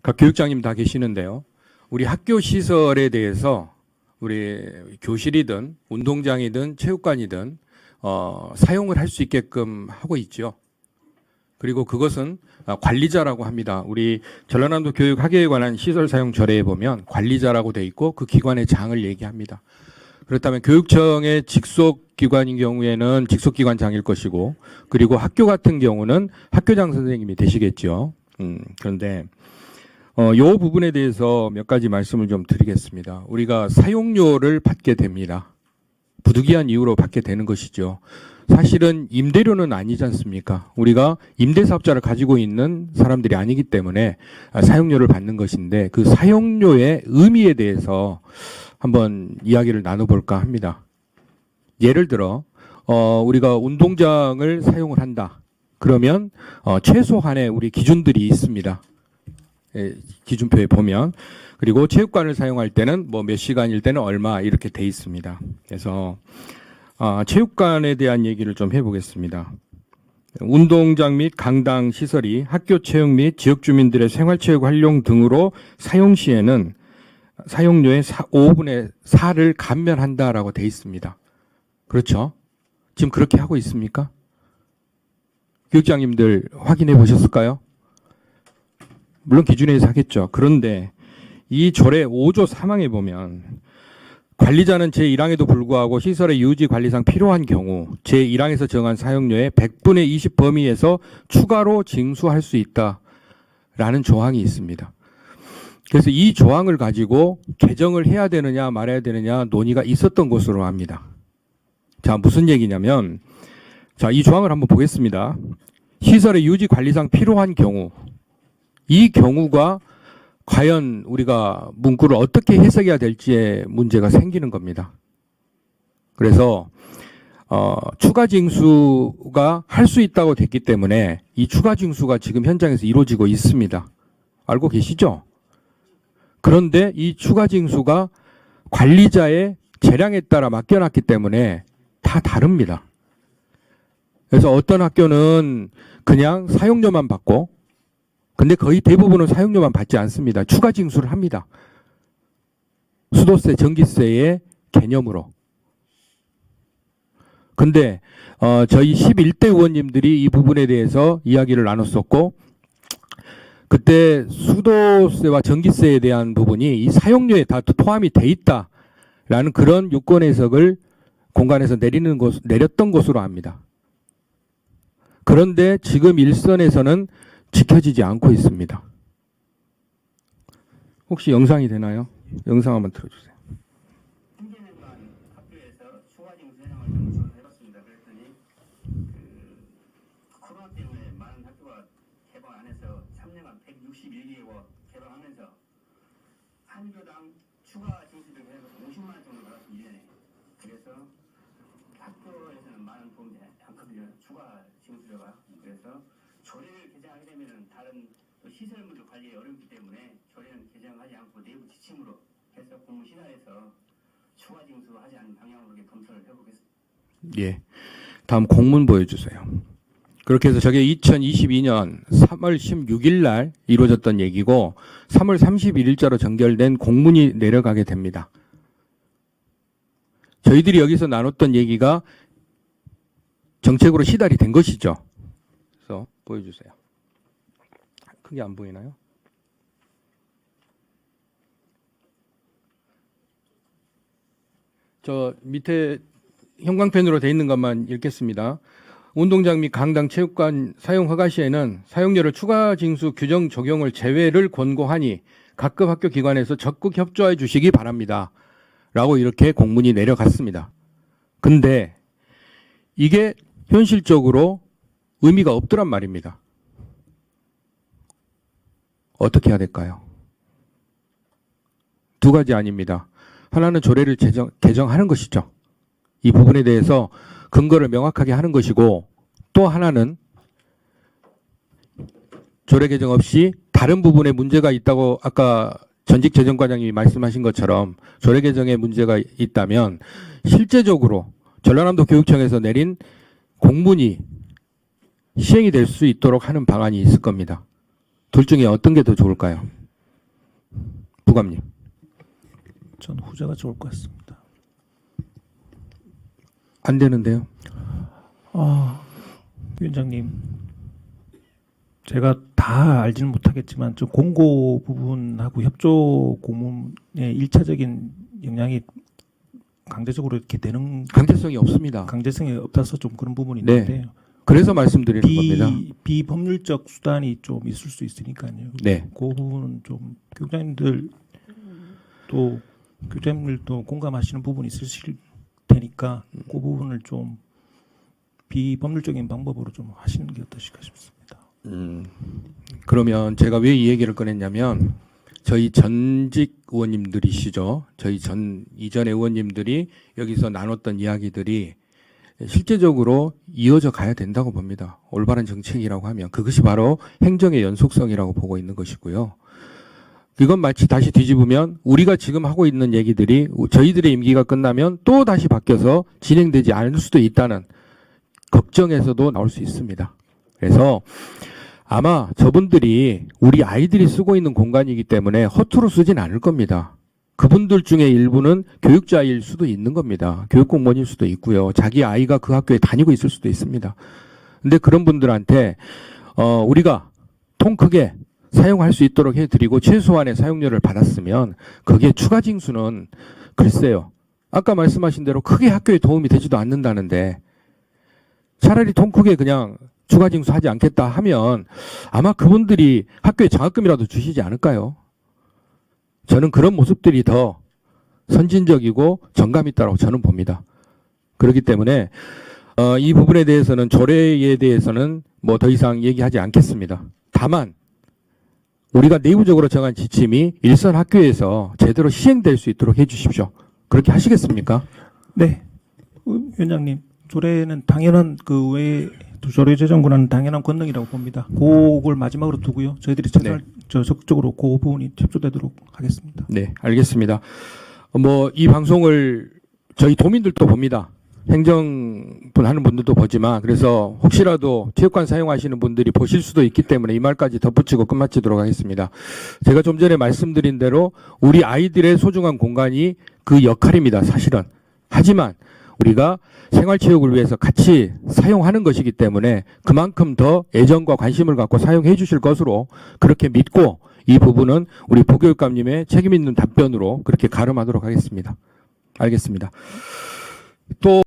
각 교육장님 다 계시는데요. 우리 학교 시설에 대해서 우리 교실이든 운동장이든 체육관이든 사용을 할 수 있게끔 하고 있죠. 그리고 그것은 관리자라고 합니다. 우리 전라남도 교육학예에 관한 시설 사용 절에에 보면 관리자라고 돼 있고 그 기관의 장을 얘기합니다. 그렇다면 교육청의 직속 기관인 경우에는 직속 기관장일 것이고, 그리고 학교 같은 경우는 학교장 선생님이 되시겠죠. 그런데 요 부분에 대해서 몇 가지 말씀을 좀 드리겠습니다. 우리가 사용료를 받게 됩니다. 부득이한 이유로 받게 되는 것이죠. 사실은 임대료는 아니지 않습니까? 우리가 임대사업자를 가지고 있는 사람들이 아니기 때문에 사용료를 받는 것인데, 그 사용료의 의미에 대해서 한번 이야기를 나눠볼까 합니다. 예를 들어 우리가 운동장을 사용을 한다. 그러면 최소한의 우리 기준들이 있습니다. 기준표에 보면. 그리고 체육관을 사용할 때는 뭐 몇 시간일 때는 얼마 이렇게 돼 있습니다. 그래서 체육관에 대한 얘기를 좀 해보겠습니다. 운동장 및 강당 시설이 학교 체육 및 지역 주민들의 생활체육 활용 등으로 사용 시에는 사용료의 5분의 4를 감면한다라고 돼 있습니다. 그렇죠? 지금 그렇게 하고 있습니까? 교육장님들 확인해 보셨을까요? 물론 기준에서 하겠죠. 그런데 이 절의 5조 3항에 보면 관리자는 제1항에도 불구하고 시설의 유지 관리상 필요한 경우 제1항에서 정한 사용료의 100분의 20 범위에서 추가로 징수할 수 있다라는 조항이 있습니다. 그래서 이 조항을 가지고 개정을 해야 되느냐 말아야 되느냐 논의가 있었던 것으로 압니다. 자, 무슨 얘기냐면, 자, 이 조항을 한번 보겠습니다. 시설의 유지 관리상 필요한 경우, 이 경우가 과연 우리가 문구를 어떻게 해석해야 될지에 문제가 생기는 겁니다. 그래서 추가 징수가 할 수 있다고 됐기 때문에 이 추가 징수가 지금 현장에서 이루어지고 있습니다. 알고 계시죠? 그런데 이 추가 징수가 관리자의 재량에 따라 맡겨놨기 때문에 다 다릅니다. 그래서 어떤 학교는 그냥 사용료만 받고, 근데 거의 대부분은 사용료만 받지 않습니다. 추가 징수를 합니다. 수도세, 전기세의 개념으로. 근데 저희 11대 의원님들이 이 부분에 대해서 이야기를 나눴었고, 그때 수도세와 전기세에 대한 부분이 이 사용료에 다 포함이 돼 있다라는 그런 유권 해석을 공간에서 내렸던 것으로 압니다. 그런데 지금 일선에서는 지켜지지 않고 있습니다. 혹시 영상이 되나요? 영상 한번 틀어주세요. 학교에서 추가 징수 현황을 해봤습니다. 그랬더니 코로나 때문에 많은 학교가 개방 안 해서 3년간 161개가 개방하면서 한 교당 추가 징수를 해서 50만 원 정도 받았습니다. 1년에. 그래서 학교에서는 많은 도움이 않거든요. 추가 징수료가. 그래서 조례를 개정하게 되면 다른 시설물들 관리에 어렵기 때문에 조례는 개정하지 않고 내부 지침으로 해서 공무신화에서 추가 징수하지 않는 방향으로 검토를 해보겠습니다. 예, 다음 공문 보여주세요. 그렇게 해서 저게 2022년 3월 16일 날 이루어졌던 얘기고 3월 31일자로 전결된 공문이 내려가게 됩니다. 저희들이 여기서 나눴던 얘기가 정책으로 시달이 된 것이죠. 그래서 보여주세요. 크게 안 보이나요? 저 밑에 형광펜으로 되어 있는 것만 읽겠습니다. 운동장 및 강당 체육관 사용 허가 시에는 사용료를 추가 징수 규정 적용을 제외를 권고하니 각급 학교 기관에서 적극 협조해 주시기 바랍니다. 라고 이렇게 공문이 내려갔습니다. 근데 이게 현실적으로 의미가 없더란 말입니다. 어떻게 해야 될까요? 두 가지 아닙니다. 하나는 조례를 개정하는 것이죠. 이 부분에 대해서 근거를 명확하게 하는 것이고, 또 하나는 조례 개정 없이 다른 부분에 문제가 있다고 아까 전직 재정과장님이 말씀하신 것처럼 조례 개정에 문제가 있다면 실제적으로 전라남도 교육청에서 내린 공문이 시행이 될 수 있도록 하는 방안이 있을 겁니다. 둘 중에 어떤 게 더 좋을까요? 부감님. 전 후자가 좋을 것 같습니다. 안 되는데요. 위원장님, 제가 다 알지는 못하겠지만 저 공고 부분하고 협조 고문의 일차적인 영향이 강제적으로 이렇게 되는 강제성이 없습니다. 강제성이 없다서 좀 그런 부분이 네. 있는데 그래서 말씀드리는 겁니다. 비법률적 수단이 좀 있을 수 있으니까요. 네. 그 부분은 좀 교육자님들도 공감하시는 부분이 있으실 테니까 그 부분을 좀 비법률적인 방법으로 좀 하시는 게 어떠실까 싶습니다. 그러면 제가 왜 이 얘기를 꺼냈냐면 저희 전직 의원님들이시죠. 저희 이전의 의원님들이 여기서 나눴던 이야기들이 실제적으로 이어져 가야 된다고 봅니다. 올바른 정책이라고 하면 그것이 바로 행정의 연속성이라고 보고 있는 것이고요. 이건 마치 다시 뒤집으면 우리가 지금 하고 있는 얘기들이 저희들의 임기가 끝나면 또 다시 바뀌어서 진행되지 않을 수도 있다는 걱정에서도 나올 수 있습니다. 그래서 아마 저분들이 우리 아이들이 쓰고 있는 공간이기 때문에 허투루 쓰진 않을 겁니다. 그분들 중에 일부는 교육자일 수도 있는 겁니다. 교육공무원일 수도 있고요. 자기 아이가 그 학교에 다니고 있을 수도 있습니다. 근데 그런 분들한테 우리가 통 크게 사용할 수 있도록 해드리고 최소한의 사용료를 받았으면 거기에 추가 징수는 글쎄요. 아까 말씀하신 대로 크게 학교에 도움이 되지도 않는다는데 차라리 통 크게 그냥 추가 징수하지 않겠다 하면 아마 그분들이 학교에 장학금이라도 주시지 않을까요? 저는 그런 모습들이 더 선진적이고 정감 있다고 저는 봅니다. 그렇기 때문에 이 부분에 대해서는 조례에 대해서는 뭐 더 이상 얘기하지 않겠습니다. 다만 우리가 내부적으로 정한 지침이 일선 학교에서 제대로 시행될 수 있도록 해주십시오. 그렇게 하시겠습니까? 네, 위원장님, 조례는 당연한 그 외에 조례 제정 권한은 당연한 권능이라고 봅니다. 그걸 마지막으로 두고요. 저희들이 최선을 적극적으로 그 부분이 협조되도록 하겠습니다. 네, 알겠습니다. 뭐 이 방송을 저희 도민들도 봅니다. 행정분 하는 분들도 보지만 그래서 혹시라도 체육관 사용하시는 분들이 보실 수도 있기 때문에 이 말까지 덧붙이고 끝마치도록 하겠습니다. 제가 좀 전에 말씀드린 대로 우리 아이들의 소중한 공간이 그 역할입니다. 사실은. 하지만 우리가 생활체육을 위해서 같이 사용하는 것이기 때문에 그만큼 더 애정과 관심을 갖고 사용해 주실 것으로 그렇게 믿고 이 부분은 우리 부교육감님의 책임 있는 답변으로 그렇게 가름하도록 하겠습니다. 알겠습니다. 또